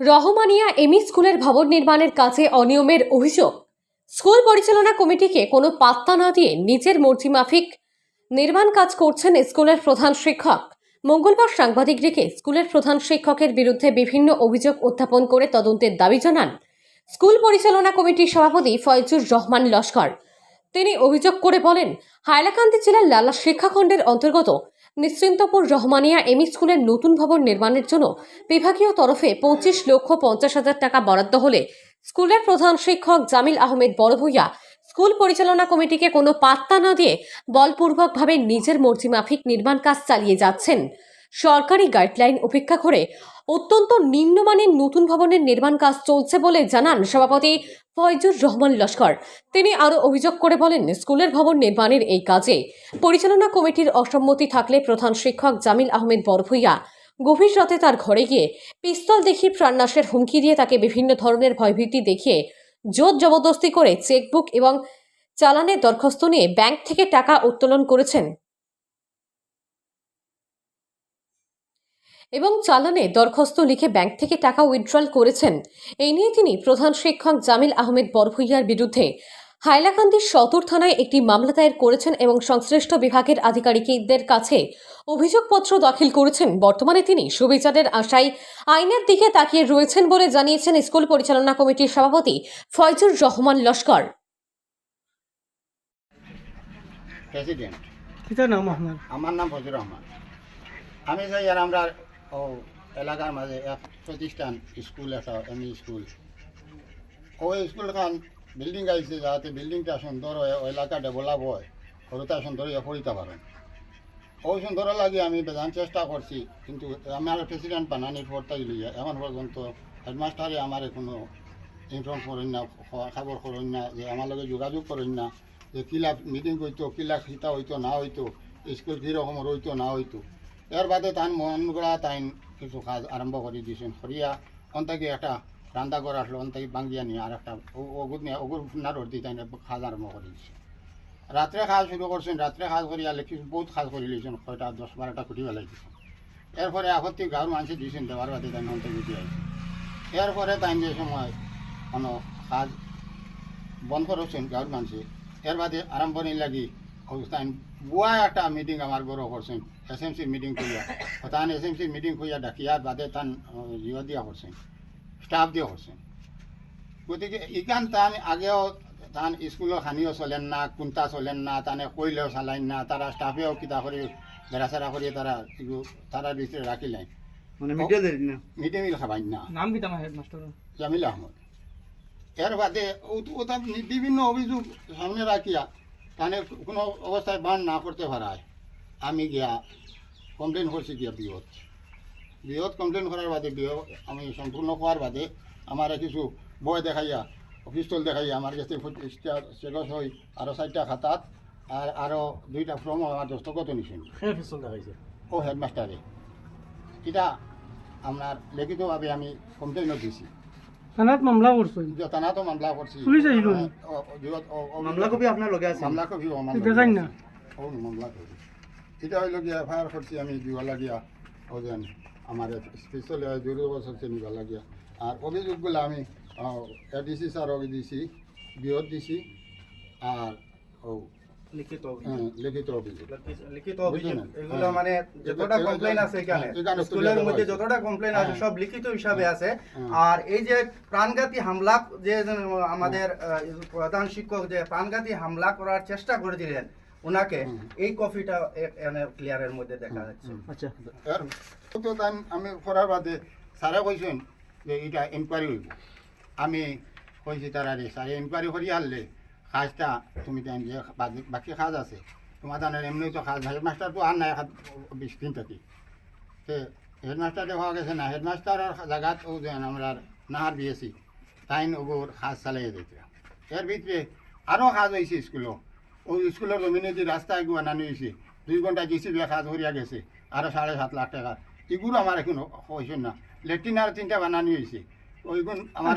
Rahmania ME স্কুলের ভবন নির্মাণের কাজে অনিয়মের অভিযোগ। স্কুল পরিচালনা কমিটিকে কোনো পাত্তা না দিয়ে নিজের মর্জিমাফিক নির্মাণ কাজ করছেন স্কুলের প্রধান শিক্ষক। মঙ্গলবার সাংবাদিক ডেকে স্কুলের প্রধান শিক্ষকের বিরুদ্ধে বিভিন্ন অভিযোগ উত্থাপন করে তদন্তের দাবি জানান স্কুল পরিচালনা কমিটির সভাপতি ফয়জুর রহমান লস্কর। তিনি অভিযোগ করে বলেন, হাইলাকান্দি জেলার লালা শিক্ষাখণ্ডের অন্তর্গত নিশ্চিন্তপুর রহমানিয়া এমই স্কুলের নতুন ভবন নির্মাণের জন্য বিভাগীয় তরফে 25,50,000 টাকা বরাদ্দ হলে স্কুলের প্রধান শিক্ষক জামিল আহমেদ বড়ভূইয়া স্কুল পরিচালনা কমিটিকে কোনো পাত্তা না দিয়ে বলপূর্বকভাবে নিজের মর্জিমাফিক নির্মাণ কাজ চালিয়ে যাচ্ছেন। সরকারি গাইডলাইন উপেক্ষা করে অত্যন্ত নিম্নমানের নতুন ভবনের নির্মাণ কাজ চলছে বলে জানান সভাপতি ফয়জুর রহমান লস্কর। তিনি আরও অভিযোগ করে বলেন, স্কুলের ভবন নির্মাণের এই কাজে পরিচালনা কমিটির অসম্মতি থাকলে প্রধান শিক্ষক জামিল আহমেদ বড়ভূইয়া গভীর রাতে তার ঘরে গিয়ে পিস্তল দেখিয়ে প্রাণনাশের হুমকি দিয়ে তাকে বিভিন্ন ধরনের ভয়ভীতি দেখিয়ে জোর জবরদস্তি করে চেকবুক এবং চালানের দরখাস্ত নিয়ে ব্যাংক থেকে টাকা উত্তোলন করেছেন এবং চালানে দরখাস্ত লিখে ব্যাংক থেকে টাকা উইথড্রল করেছেন। এই নিয়ে তিনি প্রধান শিক্ষক জামিল আহমেদ বড়ভূইয়ার বিরুদ্ধে হাইলাকান্দি সদর থানায় একটি মামলা দায়ের করেছেন এবং সংশ্লিষ্ট বিভাগের আধিকারিকদের কাছে অভিযোগপত্র দাখিল করেছেন। বর্তমানে তিনি সুবিচারের আশায় আইনের দিকে তাকিয়ে রয়েছেন বলে জানিয়েছেন স্কুল পরিচালনা কমিটির সভাপতি ফয়জুর রহমান লস্কর। প্রেসিডেন্ট কিতার নাম আপনার? আমার নাম ফজলুর রহমান। আমি চাই আর আমরা এলাকার মাঝে এক প্রতিষ্ঠান স্কুল একটা এমই স্কুল, ওই স্কুলখান বিল্ডিং আইছে যাতে বিল্ডিংটা সুন্দর হয়, ওই এলাকা ডেভেলপ হয়, সরুতা সুন্দর হয়ে পড়িতে পারেন। ওই সুন্দর লাগে আমি বেজান চেষ্টা করছি, কিন্তু আমার প্রেসিডেন্ট বানানির পরটাই লইয়া এখন পর্যন্ত হেডমাস্টারে আমার কোনো ইনফর্ম করেন না, খবর করেন না, যে আমার লগে যোগাযোগ করেন না, যে কিলা মিটিং হইতো, কিলা খিতা হইতো না হইতো, স্কুল কীরকম হইতো না হইতো। এর বাদে তান মন গড়া তাইন কিছু কাজ আরম্ভ করে দিয়েছেন। সরিয়া অন্তাকে একটা রান্না করে আসলো, অন্তাকে বাঙ্গিয়া নিয়ে আর একটা অগুর নিয়ে অগুর নাড়র দিয়ে তাই কাজ আরম্ভ করে দিয়েছে। রাত্রে কাজ শুরু করছেন, রাত্রে কাজ করিয়া কিছু বহুত কাজ করে লিয়েছেন, কয়টা 10-12টা কুটি বেলা দিয়েছেন। এরপরে আপত্তি গাঁর মানুষে দিয়েছেন, দেওয়ার বাদে তাই অন্তাকে দিয়ে আসছে। এরপরে তাই যে সময় কোনো কাজ বন্ধ করছেন গাঁর মানুষে, এর বাদে আরম্ভণি লাগি তাই বুয়া একটা মিটিং আমার গরো করছেন, SMC মিটিং করিয়া, তান SMC মিটিং করিয়া ডাকিয়ার বাদে তান ইয়ে দিয়া করছেন, স্টাফ দিয়ে করছেন। গতিকে ইকান তান আগেও তান স্কুলের খানিও চলেন না, কোনটা চলেন না, তানে কইলেও চালাইন না, তারা স্টাফেও কিতা করে বেড়াচারা করিয়ে তারা ভিতরে রাখিলেন, মানে মিডিয়া দেন না, মিড ডে মিল খাবাইন না। নাম কি তোমার হেডমাস্টার? জামিল আহমদ। এর বাদে ওটা বিভিন্ন অভিযোগ সামনে রাখিয়া তাহলে কোনো অবস্থায় বান না করতে পারায় আমি গিয়া কমপ্লেন করছি, গিয়া বৃহৎ কমপ্লেন করার বাদে আমি সম্পূর্ণ হওয়ার বাদে আমার কিছু বই দেখাইয়া, পিস্তল দেখাইয়া আমার কাছে চেগস হই আরও 4টা খাতাত আর আরও 2টা ফর্ম আমার দস্তখত নিছেন। পিস্তল দেখাইছে ও হেডমাস্টারে। এটা আপনার লিখিতভাবে আমি কমপ্লেনও দিছি, থানাত মামলা করছেন? থানাতো মামলা করছি। পুলিশ আইছিল? মামলা কপি আপনার লগে আছে? মামলা কপি দেখাই না ও মামলা কপি এটা হইল গিয়া এফআইআর করছি আমি দিবা লাগিয়া, ও যেন আমার স্পেশাল জরুরি অবস্থা নিবা লাগিয়া। আর অভিযোগগুলো আমি এডিসি স্যারকে দিছি, বৃহৎ দিছি, আর ও লিখিত লিখিত অভিযোগ। লিখিত অভিযোগ এগুলো মানে যতটা কমপ্লেইন আছে এখানে স্কুলের মধ্যে যতটা কমপ্লেইন আছে সব লিখিত হিসাবে আছে। আর এই যে প্রাণঘাতী হামলা, যে আমাদের প্রধান শিক্ষক যে প্রাণঘাতী হামলা করার চেষ্টা করে দিলেন ওনাকে, এই কপিটা এখানে ক্লিয়ারের মধ্যে দেখা যাচ্ছে। আচ্ছা, এর তো তাই আমি করার বাদে স্যারে কইছেন যে এটা এনকোয়ারি হইব। আমি কইছি তারারে স্যারে এনকোয়ারি করি আনলে কাজটা তুমি তাই যে বাকি কাজ আছে তোমার জানেন এমনি তো কাজ, হেডমাস্টার তো আর নাই 20 দিন থাকি, সে হেডমাস্টারে হওয়া গেছে না, হেডমাস্টারের জায়গাত ও যেন আমরা নাহার দিয়েছি তাই ওগুর কাজ চালিয়ে যেতে। এর ভিতরে আরও কাজ হয়েছে স্কুলও, ওই স্কুলের জমিনে যে রাস্তা এগুলো বানানো হয়েছে, 2 ঘন্টা জিসিবি কাজ হরিয়া গেছে, আরও 7.5 লাখ টাকা, এগুলো আমার এখন হয়েছে না। লেট্রিন আর 3টা বানানো হয়েছে, ওইগুলো আমার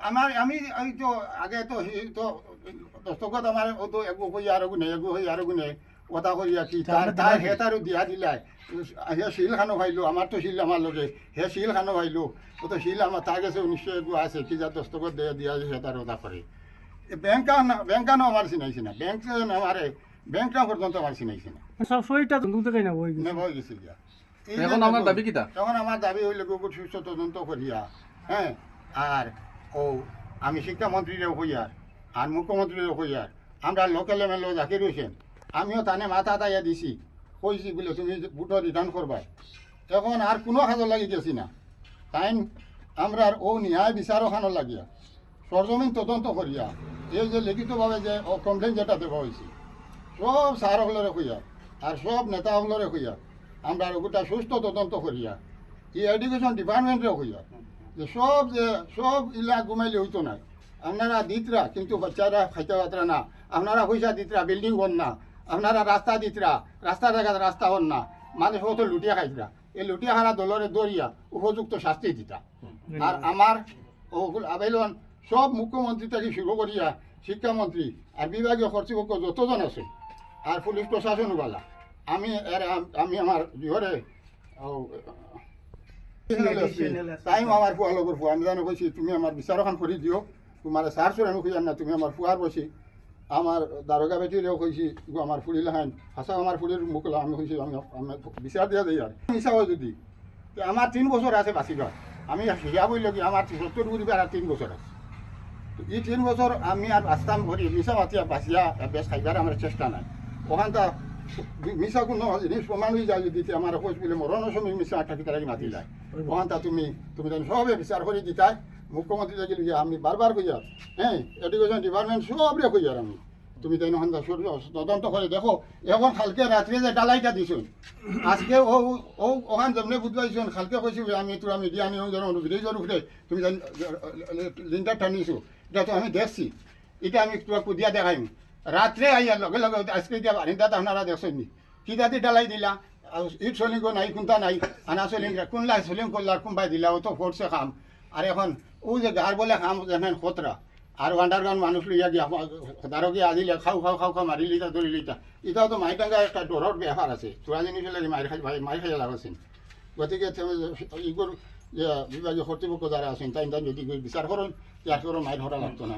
আমার আমি ওই তো আগে তো দস্তখত আমার ও তো এগু হই আর নেই, এগু হই আর নেই, কথা করিয়া কি তার হে তারও দিয়া দিলাই হে শিল খানো খাইলো আমার তো শিল আমার লগে হে শিল খানো খাইলো ও তো শিল আমার তার কাছে নিশ্চয় আছে কি যা দস্তখত দিয়া হে তার ওটা করে ব্যাংকানো আমার চিনাইছে না ব্যাংক আমারে ব্যাংকটা পর্যন্ত আমার চিনাইছে না সব সইটা তদন্ত কাই না বই গেছে নেব গেছে গিয়া এখন আমার দাবি কিটা তখন আমার দাবি হইল গুগল সুস্থ তদন্ত করিয়া হ্যাঁ আর ও আমি শিক্ষামন্ত্রীরেও হইয়ার আর মুখ্যমন্ত্রীরও হইয়ার আমরা লোকাল এমএলএ জাকির হোসেন আমিও তানে মাথা তাইয়া দিছি কইছি বলে তুমি ভোটর রিটার্ন করবা এখন আর কোনো কাজও লাগি গেছি না তাই আমরা ও ন্যায় বিচারখানো লাগিয়া সরজমিন তদন্ত করিয়া এই যে লিখিতভাবে যে কমপ্লেন যেটা দেওয়া হয়েছে সব স্যারগুলোরে হইয়া আর সব নেতাগুলোরে হইয়া আমরা গোটা সুস্থ তদন্ত করিয়া এই এডুকেশন ডিপার্টমেন্টে হইয়া যে সব ইলা ঘুমাইলে হইতো না আপনারা দিতরা কিন্তু বাচ্চারা খাইতে পাত্রা না আপনারা পয়সা দিতরা বিল্ডিং হন না আপনারা রাস্তা দিতরা রাস্তা জায়গায় রাস্তা হন না মানুষ কত লুটিয়া খাইতরা এই লুটিয়া খানা দলরে দরিয়া উপযুক্ত শাস্তি দিতা আর আমার ওগুলো আবেদন সব মুখ্যমন্ত্রী থেকে শুরু করিয়া শিক্ষামন্ত্রী আর বিভাগীয় কর্তৃপক্ষ যতজন আছে আর পুলিশ প্রশাসনওয়ালা আমি আমার ঘরে তাই আমার ফুয়া লগর ফুয়া আমি জানো কইছি তুমি আমার বিচারখান করে দিও তোমার সারসুর আমি খুঁজার না তুমি আমার ফুয়ার বসি আমার দারোগা বেটিরেও কইছি আমার ফুড়িলে হাইন হাসা আমার ফুড়ির মুখলা আমি কইছি আমি বিচার দিয়া দিই আর মিশা হয় যদি আমার 3 বছর আছে বাঁচিবার আমি হিয়া বইল কি আমার 70 বুড়িবার আর 3 বছর আছে এই 3 বছর আমি আর বাঁচতাম ভরি মিশা বাঁচিয়া বাঁচিয়া বেশ খাইবার আমার চেষ্টা নাই ওখানটা মিশা কোনো জিনিস প্রমাণ হয়ে যায় যদি আমার কইস বলে মরণের সময় মিশা একটা কিতারাকি মাতিলাই ওখানটা তুমি সবে বিচার করে দিতাই মুখ্যমন্ত্রী দেখি আমি বারবার কইয়া হ্যাঁ এডুকেশন ডিপার্টমেন্ট সবরে কইয়ার আমি তুমি তাই নহন তদন্ত করে দেখো এখন কালকে রাত্রে যে ডালাইটা দিছুন আজকে ওখান যেমনি বুধবাইছুন কালকে কইছি আমি তোরা মিডিয়া নিয়ম ব্রিজের উপরে তুমি লিঙ্কটা টানিছো এটা তো আমি দেখছি এটা আমি তোরা কুদিয়া দেখাইম রাত্রে আইয়া লগে লগে আজকে দিয়া বারিন্দাত আপনারা দেখছেন কি দাদি ডালাই দিলা ইট সলিঙ্গ নাই কোনটা নাই আনা সলিং কোনলা সলিং করলার কোনবাই দিলা ও তো ফোর্সে খাম আর এখন ও যে গার বলে খাম যেন খতরা আর আন্ডারগ্রাউন্ড মানুষ লইয়া গিয়া দারো গিয়ে আজিলে খাও মারি লিতা ধরি লিতা এটাও তো মাইটাঙ্গা একটা ডরর ব্যাপার আছে তোরা জিনিস হলে মাই খাইয়া লাগাছেন গতিকে ইগোর যে বিভাগীয় কর্তৃপক্ষ যারা আছেন তাই যদি বিচার করেন ইয়ার করে মাইর ধরা লাগতো না